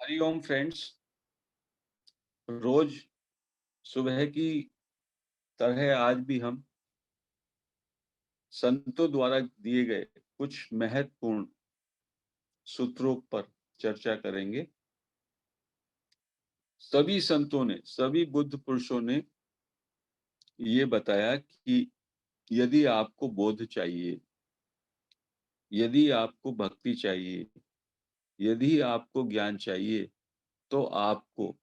Hariom friends. रोज सुबह की तरह आज भी हम संतों द्वारा दिए गए कुछ महत्वपूर्ण सूत्रों पर चर्चा करेंगे। सभी संतों ने, सभी बुद्ध पुरुषों ने ये बताया कि यदि आपको बोध चाहिए, यदि आपको भक्ति चाहिए, यदि आपको ज्ञान चाहिए, तो आपको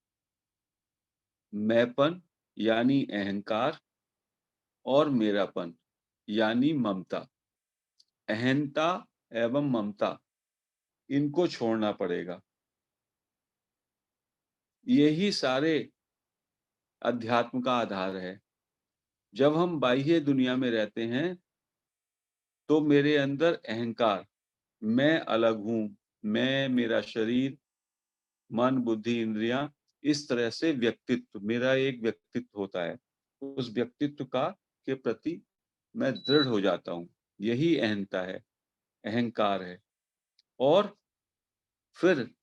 मैंपन यानी अहंकार और मेरापन यानी ममता, अहंता एवं ममता, इनको छोड़ना पड़ेगा। यही सारे अध्यात्म का आधार है। जब हम बाह्य दुनिया में रहते हैं तो मेरे अंदर अहंकार, मैं अलग हूँ, मैं, मेरा शरीर, मन, बुद्धि, इंद्रियां, इस तरह से व्यक्तित्व, मेरा एक व्यक्तित्व होता है। उस व्यक्तित्व का के प्रति मैं दृढ़ हो जाता हूँ। यही अहंता है, अहंकार है। और फिर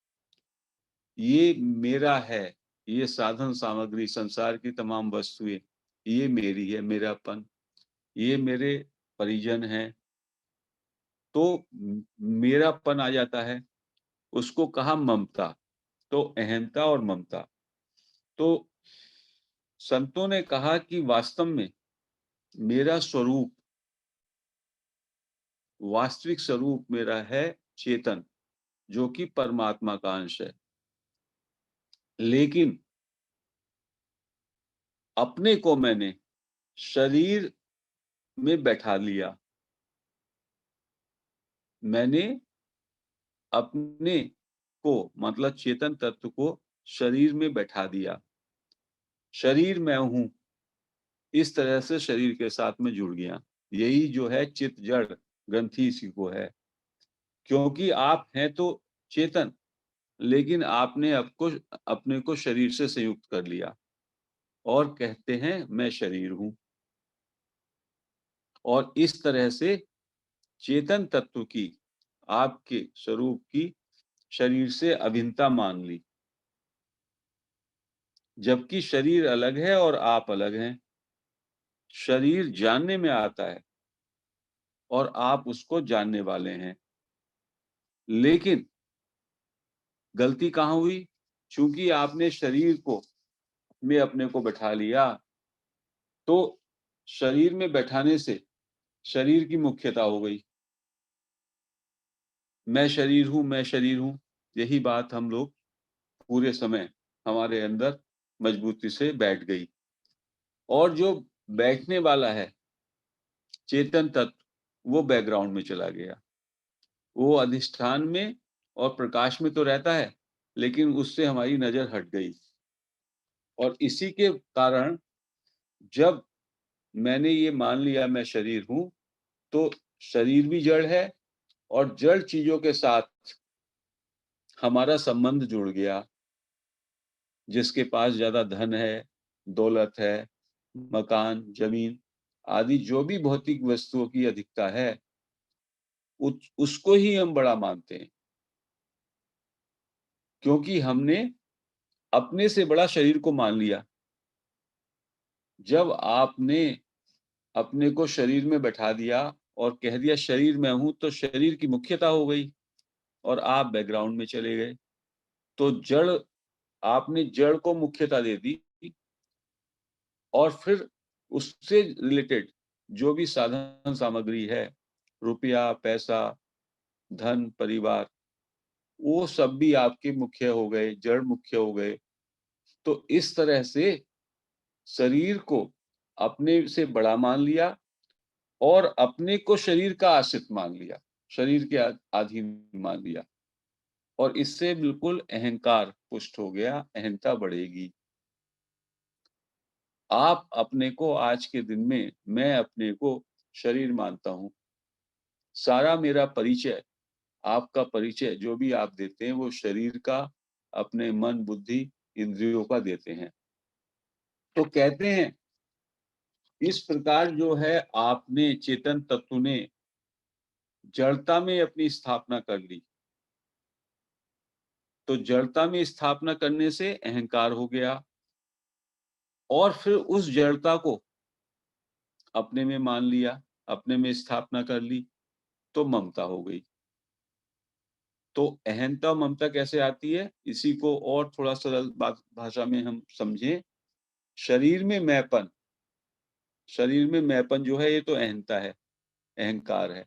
ये मेरा है, ये साधन सामग्री, संसार की तमाम वस्तुएं, ये मेरी है, मेरापन, ये मेरे परिजन हैं। तो मेरापन आ जाता है, उसको कहा ममता। तो अहंता और ममता। तो संतों ने कहा कि वास्तव में मेरा स्वरूप, वास्तविक स्वरूप मेरा है चेतन, जो कि परमात्मा का अंश है। लेकिन अपने को मैंने शरीर में बैठा लिया। मैंने अपने को, मतलब चेतन तत्व को, शरीर में बैठा दिया। शरीर मैं हूं, इस तरह से शरीर के साथ में जुड़ गया। यही जो है चित्त जड़ ग्रंथि, इसी को है। क्योंकि आप हैं तो चेतन, लेकिन आपने आपको, अपने को शरीर से संयुक्त कर लिया और कहते हैं मैं शरीर हूं। और इस तरह से चेतन तत्व की, आपके स्वरूप की, शरीर से अभिन्नता मान ली। जबकि शरीर अलग है और आप अलग हैं। शरीर जानने में आता है और आप उसको जानने वाले हैं। लेकिन गलती कहाँ हुई? चूंकि आपने शरीर को में अपने को बैठा लिया, तो शरीर में बैठाने से शरीर की मुख्यता हो गई। मैं शरीर हूं, मैं शरीर हूं, यही बात हम लोग पूरे समय हमारे अंदर मजबूती से बैठ गई। और जो बैठने वाला है चेतन तत्व, वो बैकग्राउंड में चला गया। वो अधिष्ठान में और प्रकाश में तो रहता है, लेकिन उससे हमारी नजर हट गई। और इसी के कारण जब मैंने ये मान लिया मैं शरीर हूं, तो शरीर भी जड़ है और जड़ चीजों के साथ हमारा संबंध जुड़ गया। जिसके पास ज्यादा धन है, दौलत है, मकान, जमीन आदि जो भी भौतिक वस्तुओं की अधिकता है, उसको ही हम बड़ा मानते हैं। क्योंकि हमने अपने से बड़ा शरीर को मान लिया। जब आपने अपने को शरीर में बैठा दिया और कह दिया शरीर मैं हूं, तो शरीर की मुख्यता हो गई और आप बैकग्राउंड में चले गए। तो जड़, आपने जड़ को मुख्यता दे दी। और फिर उससे रिलेटेड जो भी साधन सामग्री है, रुपया, पैसा, धन, परिवार, वो सब भी आपके मुख्य हो गए, जड़ मुख्य हो गए। तो इस तरह से शरीर को अपने से बड़ा मान लिया और अपने को शरीर का आश्रित मान लिया, शरीर के अधीन मान लिया। और इससे बिल्कुल अहंकार पुष्ट हो गया, अहंता बढ़ेगी। आप अपने को आज के दिन में, मैं अपने को शरीर मानता हूं। सारा मेरा परिचय, आपका परिचय जो भी आप देते हैं, वो शरीर का, अपने मन, बुद्धि, इंद्रियों का देते हैं। तो कहते हैं इस प्रकार जो है आपने, चेतन तत्व ने जड़ता में अपनी स्थापना कर ली, तो जड़ता में स्थापना करने से अहंकार हो गया और फिर उस जड़ता को अपने में मान लिया, अपने में स्थापना कर ली, तो ममता हो गई। तो अहंता और ममता कैसे आती है? इसी को और थोड़ा सरल भाषा में हम समझें, शरीर में मैंपन, शरीर में मैंपन जो है ये तो अहंता है, अहंकार है।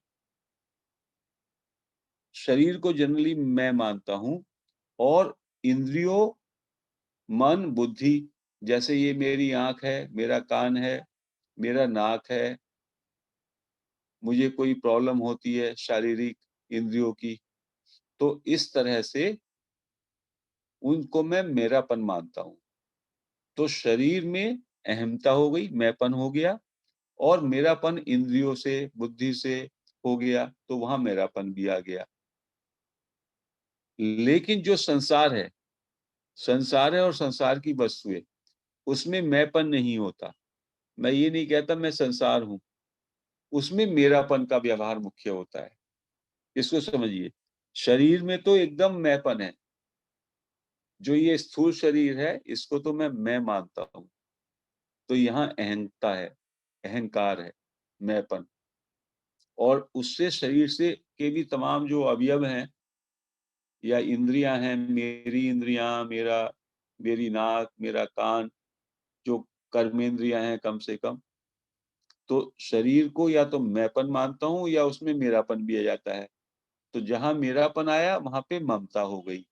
शरीर को जनरली मैं मानता हूँ और इंद्रियों, मन, बुद्धि, जैसे ये मेरी आँख है, मेरा कान है, मेरा नाक है, मुझे कोई प्रॉब्लम होती है शारीरिक इंद्रियों की, तो इस तरह से उनको मैं मेरापन मानता हूँ। तो शरीर में अहमता हो गई, मैंपन हो गया और मेरापन इंद्रियों से, बुद्धि से हो गया, तो वहाँ मेरापन भी आ गया। लेकिन जो संसार है और संसार की वस्तुएँ, उसमें मैंपन नहीं होता। मैं ये नहीं कहता मैं संसार हूँ, उसमें मेरापन का व्यवहार मुख्य होता है। इसको समझिए, शरीर में तो एकदम मैंपन है, जो ये स्थूल शरीर है, इसको तो मैं मानता हूँ। तो यहाँ अहंता है, अहंकार है, मैंपन और उससे शरीर से के भी तमाम जो अवयव हैं या इंद्रियाँ हैं, मेरी इंद्रियाँ, मेरी नाक, मेरा कान, जो कर्मेंद्रियाँ हैं कम से कम, तो शरीर को या तो मैंपन मानता हूँ या उसमें मेरापन भी आ जाता है। तो जहाँ मेरापन आया, वहाँ पे ममता हो गई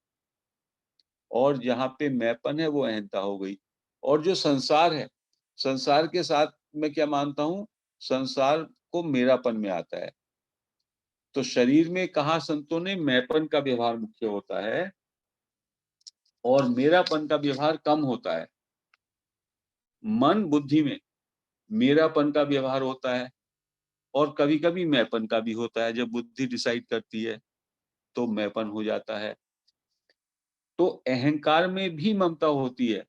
और जहाँ पे मैंपन है, वो अहंता हो गई। और जो संसार है, संसार के साथ मैं क्या मानता हूँ, संसार को मेरापन में आता है। तो शरीर में कहा संतों ने मैंपन का व्यवहार मुख्य होता है और मेरापन का व्यवहार कम होता है। मन बुद्धि में मेरापन का व्यवहार होता है और कभी-कभी मैंपन का भी होता है। जब बुद्धि डिसाइड करती है, तो मैंपन हो जाता है। तो अहंकार में भी ममता होती है,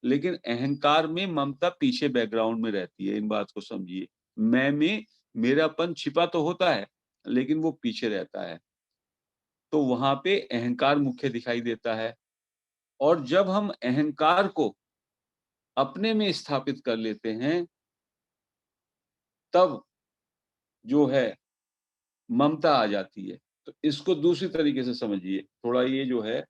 लेकिन अहंकार में ममता पीछे बैकग्राउंड में रहती है, इन बात को समझिए। मैं में मेरापन छिपा तो होता है, लेकिन वो पीछे रहता है। तो वहाँ पे अहंकार मुख्य दिखाई देता है और जब हम अहंकार को अपने में स्थापित कर लेते हैं, तब जो है ममता आ जाती है। तो इसको दूसरी तरीके से समझिए, थोड़ा ये जो है,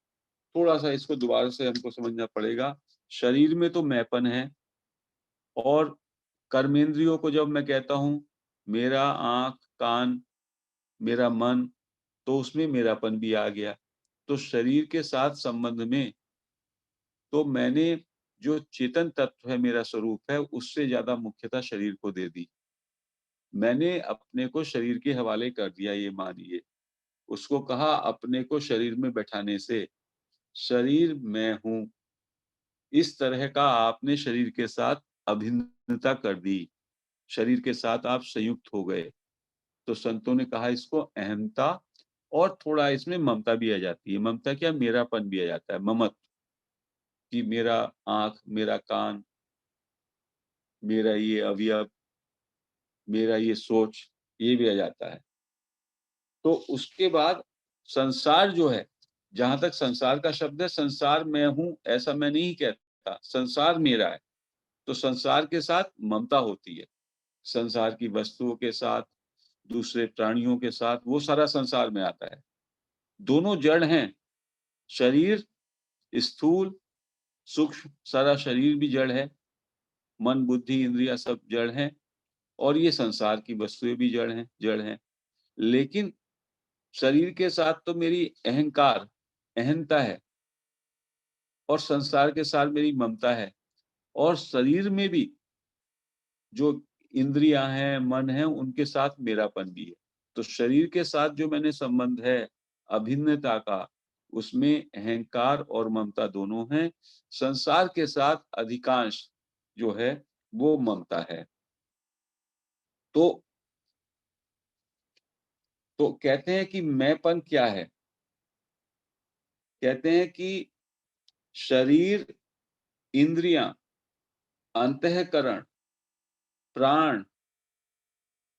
थोड़ा-सा इसको दोबारा से हमको समझना पड़ेगा। शरीर में तो मैंपन है और कर्मेंद्रियों को जब मैं कहता हूँ, मेरा आँख, कान, मेरा मन, तो उसमें मेरापन भी आ गया। तो शरीर के साथ संबंध में तो मैंने जो चेतन तत्व है, मेरा स्वरूप है, उससे ज़्यादा मुख्यता शरीर को दे दी। मैंने अपने को शरीर के हवाले कर दिया, ये मानिए। उसको कहा अपने को शरीर में बैठाने से, शरीर मैं हूँ। इस तरह का आपने शरीर के साथ अभिन्नता कर दी। शरीर के साथ आप संयुक्त हो गए। तो संतों ने कहा इसको अहंता और थोड़ा इसमें ममता भी आ जाती है। ममता क्या, मेरापन भी आ जाता है, ममत्व कि मेरा आँख, मेरा कान, मेरा ये अवयव, मेरा ये सोच, ये भी आ जाता है। तो उसके बाद संसार जो है, जहाँ तक संसार का शब्द है, संसार मैं हूँ, ऐसा मैं नहीं कहता, संसार मेरा है। तो संसार के साथ ममता होती है। संसार की वस्तुओं के साथ, दूसरे प्राणियों के साथ, वो सारा संसार में आता है। दोनों जड़ हैं, शरीर स्थूल, सूक्ष्म, सारा शरीर भी जड़ है, मन, बुद्धि, इंद्रियाँ सब जड़ हैं और ये संसार की वस्तुएँ भी जड़ हैं। लेकिन शरीर के साथ तो मेरी अहंकार, अहंता है और संसार के साथ मेरी ममता है और शरीर में भी जो इंद्रियाँ हैं, मन है, उनके साथ मेरापन भी है। तो शरीर के साथ जो मैंने संबंध है, अभिन्नता का, उसमें अहंकार और ममता दोनों हैं। संसार के साथ अधिकांश जो है, वो ममता है। तो कहते हैं कि मैंपन क्या है? कहते हैं कि शरीर, इंद्रियाँ, अंतःकरण, प्राण,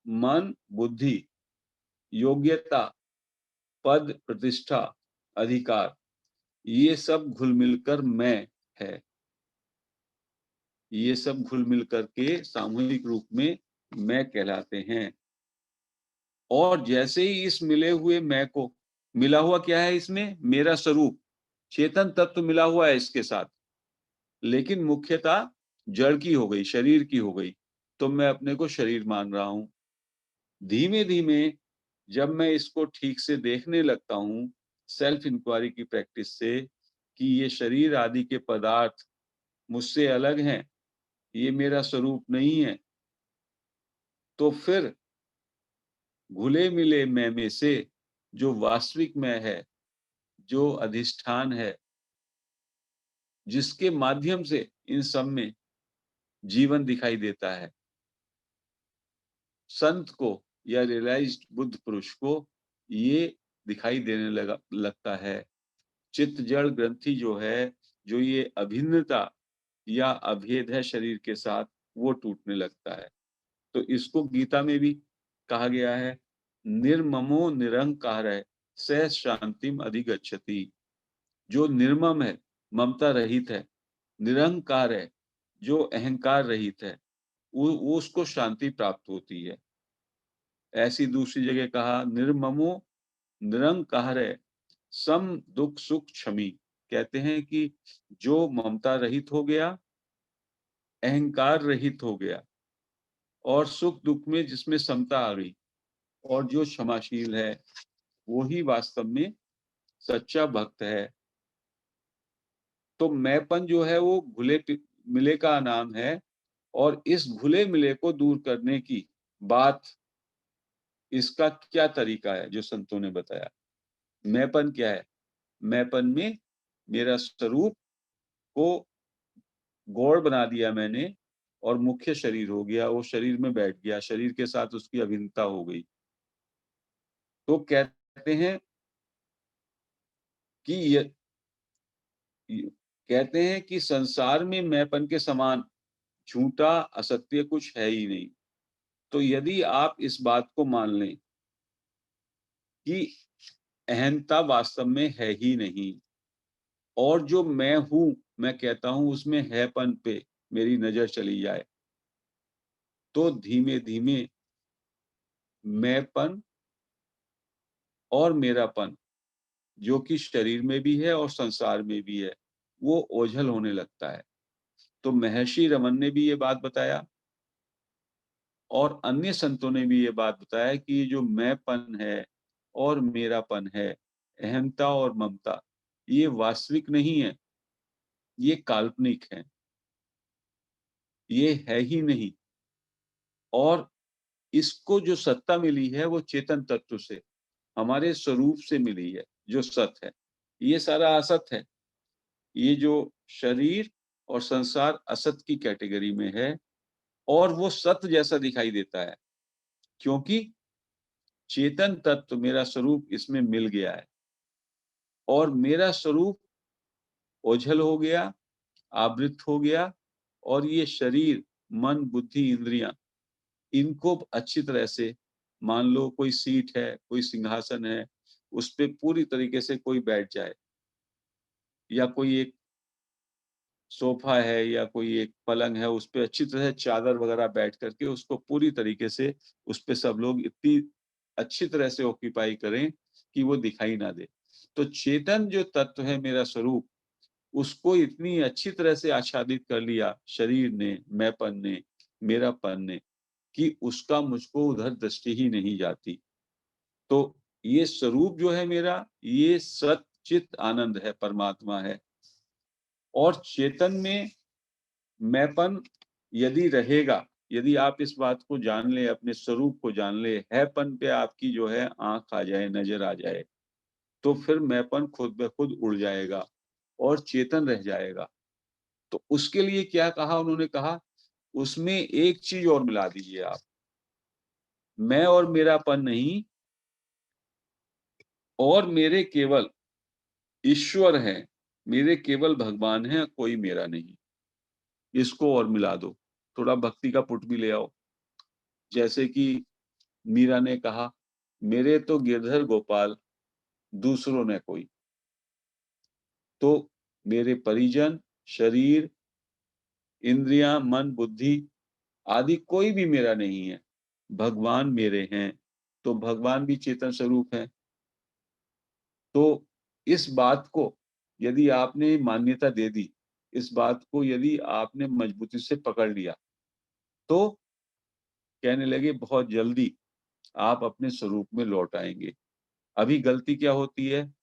मन, बुद्धि, योग्यता, पद, प्रतिष्ठा, अधिकार, ये सब घुल मिलकर मैं है। ये सब घुल मिल करके सामूहिक रूप में मैं कहलाते हैं। और जैसे ही इस मिले हुए मैं को, मिला हुआ क्या है इसमें? मेरा स्वरूप, चेतन तत्व मिला हुआ है इसके साथ, लेकिन मुख्यतः जड़ की हो गई, शरीर की हो गई, तो मैं अपने को शरीर मान रहा हूँ। धीमे-धीमे जब मैं इसको ठीक से देखने लगता हूँ, सेल्फ इंक्वायरी की प्रैक्टिस से, कि ये शरीर आदि के पदार्थ मुझसे अलग हैं, ये मेरा स्वरूप नहीं है, तो फिर घुले-मिले मैं में से जो वास्तविक मैं है, जो अधिष्ठान है, जिसके माध्यम से इन सब में जीवन दिखाई देता है, संत को या रियलाइज्ड बुद्ध पुरुष को ये दिखाई देने लगता है। चित्त जड़ ग्रंथि जो है, जो ये अभिन्नता या अभेद है शरीर के साथ, वो टूटने लगता है। तो इसको गीता में भी कहा गया है, निर्ममो निरहंकारः सः शांतिम अधिगच्छति। जो निर्मम है, ममता रहित है, निरहंकार है, जो अहंकार रहित है, वो उसको शांति प्राप्त होती है। ऐसी दूसरी जगह कहा, निर्ममो निरंकारः सम दुख सुख क्षमी। कहते हैं कि जो ममता रहित हो गया, अहंकार रहित हो गया और सुख दुख में जिसमें समता आ गई, और जो क्षमाशील है, वो ही वास्तव में सच्चा भक्त है। तो मैंपन जो है वो मिले का नाम है, और इस घुले मिले को दूर करने की बात, इसका क्या तरीका है जो संतों ने बताया। मैंपन क्या है? मैंपन में मेरा स्वरूप को गौण बना दिया मैंने, और मुख्य शरीर हो गया, वो शरीर में बैठ गया, शरीर के साथ उसकी अभिन्नता हो गई। तो कहते हैं कि कहते हैं कि संसार में मैंपन के समान झूठा असत्य कुछ है ही नहीं। तो यदि आप इस बात को मान लें कि अहंता वास्तव में है ही नहीं, और जो मैं हूँ, मैं कहता हूँ उसमें हैपन पे मेरी नजर चली जाए, तो धीमे-धीमे मैंपन और मेरापन, जो कि शरीर में भी है और संसार में भी है, वो ओझल होने लगता है। तो महर्षि रमन ने भी ये बात बताया, और अन्य संतों ने भी ये बात बताया कि ये जो मैंपन है और मेरापन है, अहंता और ममता, ये वास्तविक नहीं है, ये काल्पनिक है, ये है ही नहीं। और इसको जो सत्ता मिली है वो चेतन तत्व से, हमारे स्वरूप से मिली है, जो सत है। ये सारा असत है। ये जो शरीर और संसार असत की कैटेगरी में है, और वो सत्य जैसा दिखाई देता है, क्योंकि चेतन तत्व मेरा स्वरूप इसमें मिल गया है, और मेरा स्वरूप ओझल हो गया, आवृत हो गया, और ये शरीर, मन, बुद्धि, इंद्रियां, इनको अच्छी तरह से, मान लो कोई सीट है, कोई सिंहासन है, उस पे पूरी तरीके से कोई बैठ जाए, या कोई एक सोफा है या कोई एक पलंग है, उस पे अच्छी तरह से चादर वगैरह बैठ करके उसको पूरी तरीके से, उस पे सब लोग इतनी अच्छी तरह से ऑक्यूपाई करें कि वो दिखाई ना दे। तो चेतन जो तत्व है मेरा स्वरूप, उसको इतनी अच्छी तरह से आच्छादित कर लिया शरीर ने, मैंपन ने, मेरापन ने, कि उसका मुझको उधर दृष्टि ही नहीं जाती। तो ये स्वरूप जो है मेरा, ये सत चित आनंद है, परमात्मा है। और चेतन में मैंपन यदि रहेगा, यदि आप इस बात को जान लें, अपने स्वरूप को जान लें, हैपन पे आपकी जो है आँख आ जाए, नज़र आ जाए, तो फिर मैंपन खुद ब खुद उड़ जाएगा और चेतन रह जाएगा। तो उसके लिए क्या कहा उन्होंने? कहा, उसमें एक चीज़ और मिला दीजिए आप, मैं और मेरापन नहीं, और मेरे केवल ईश्वर हैं, मेरे केवल भगवान हैं, कोई मेरा नहीं। इसको और मिला दो, थोड़ा भक्ति का पुट भी ले आओ। जैसे कि मीरा ने कहा, मेरे तो गिरधर गोपाल, दूसरों ने कोई। तो मेरे परिजन, शरीर, इंद्रियां, मन, बुद्धि आदि कोई भी मेरा नहीं है, भगवान मेरे हैं। तो भगवान भी चेतन स्वरूप है। तो इस बात को यदि आपने मान्यता दे दी, इस बात को यदि आपने मजबूती से पकड़ लिया, तो कहने लगे बहुत जल्दी आप अपने स्वरूप में लौट आएँगे। अभी गलती क्या होती है,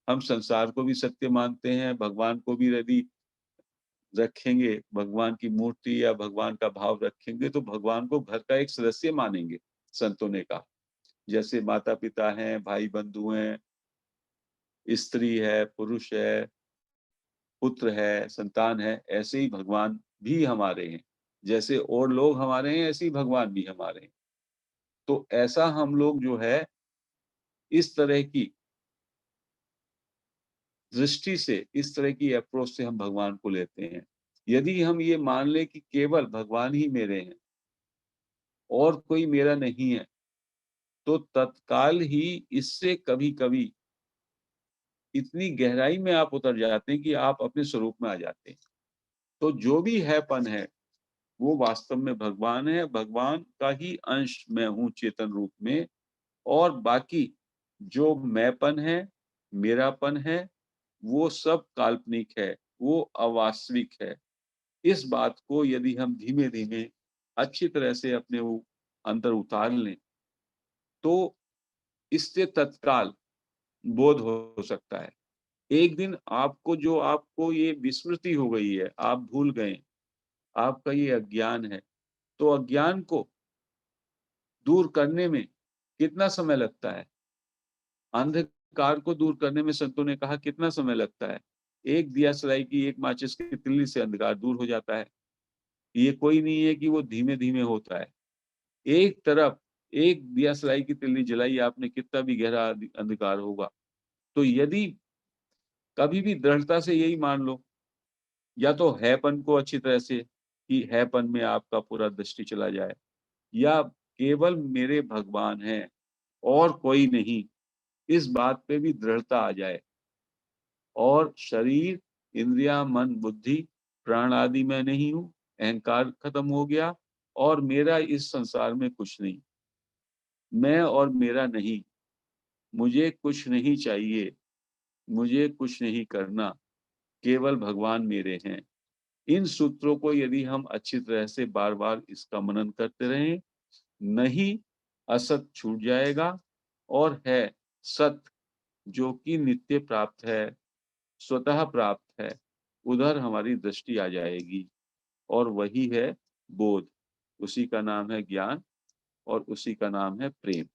हम संसार को भी सत्य मानते हैं, भगवान को भी यदि रखेंगे, भगवान की मूर्ति या भगवान का भाव रखेंगे, तो भगवान को घर का एक सदस्य मानेंगे, संतों ने कहा। जैसे माता-पिता हैं, भाई-बंधु हैं, स्त्री है, पुरुष है, पुत्र है, संतान है, ऐसे ही भगवान भी हमारे हैं। जैसे और लोग हमारे हैं, ऐसे ही भगवान भी हमारे हैं। तो ऐसा हम लोग जो है, इस तरह की दृष्टि से, इस तरह की अप्रोच से हम भगवान को लेते हैं। यदि हम ये मान लें कि केवल भगवान ही मेरे हैं और कोई मेरा नहीं है, तो तत्काल ही इससे कभी-कभी इतनी गहराई में आप उतर जाते हैं कि आप अपने स्वरूप में आ जाते हैं। तो जो भी हैपन है, वो वास्तव में भगवान है, भगवान का ही अंश मैं हूँ चेतन रूप में, और बाकी जो मैंपन है, मेरापन है, वो सब काल्पनिक है, वो अवास्तविक है। इस बात को यदि हम धीमे-धीमे अच्छी तरह से अपने अंदर उतार लें, तो इससे तत्काल बोध हो सकता है। एक दिन आपको ये विस्मृति हो गई है, आप भूल गए, आपका ये अज्ञान है, तो अज्ञान को दूर करने में कितना समय लगता है? अंधकार को दूर करने में संतों ने कहा कितना समय लगता है? एक दिया सलाई की, एक माचिस की तिल्ली से अंधकार दूर हो जाता है। ये कोई नहीं है कि वो धीमे-धीमे होता है। एक तरफ एक दिया सलाई की तिल्ली जलाई आपने, कितना भी गहरा अंधकार होगा। तो यदि कभी भी दृढ़ता से यही मान लो, या तो हैपन को अच्छी तरह से, कि हैपन में आपका पूरा दृष्टि चला जाए, या केवल मेरे भगवान हैं और कोई नहीं, इस बात पे भी दृढ़ता आ जाए, और शरीर, इंद्रियां, मन, बुद्धि, प्राण आदि मैं नहीं हूँ, अहंकार खत्म हो गया, और मेरा इस संसार में कुछ नहीं, मैं और मेरा नहीं, मुझे कुछ नहीं चाहिए, मुझे कुछ नहीं करना, केवल भगवान मेरे हैं। इन सूत्रों को यदि हम अच्छी तरह से बार-बार इसका मनन करते रहें, नहीं असत छूट जाएगा, और है सत, जो कि नित्य प्राप्त है, स्वतः प्राप्त है, उधर हमारी दृष्टि आ जाएगी, और वही है बोध। उसी का नाम है ज्ञान, और उसी का नाम है प्रेम।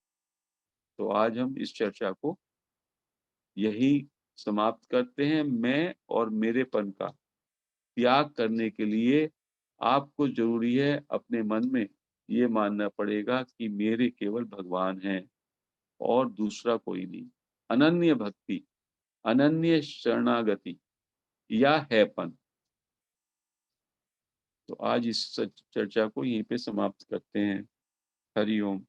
तो आज हम इस चर्चा को यही समाप्त करते हैं। मैं और मेरेपन का त्याग करने के लिए आपको ज़रूरी है, अपने मन में ये मानना पड़ेगा कि मेरे केवल भगवान हैं और दूसरा कोई नहीं। अनन्य भक्ति, अनन्य शरणागति या हैपन। तो आज इस चर्चा को यहीं पे समाप्त करते हैं। हरि ओम।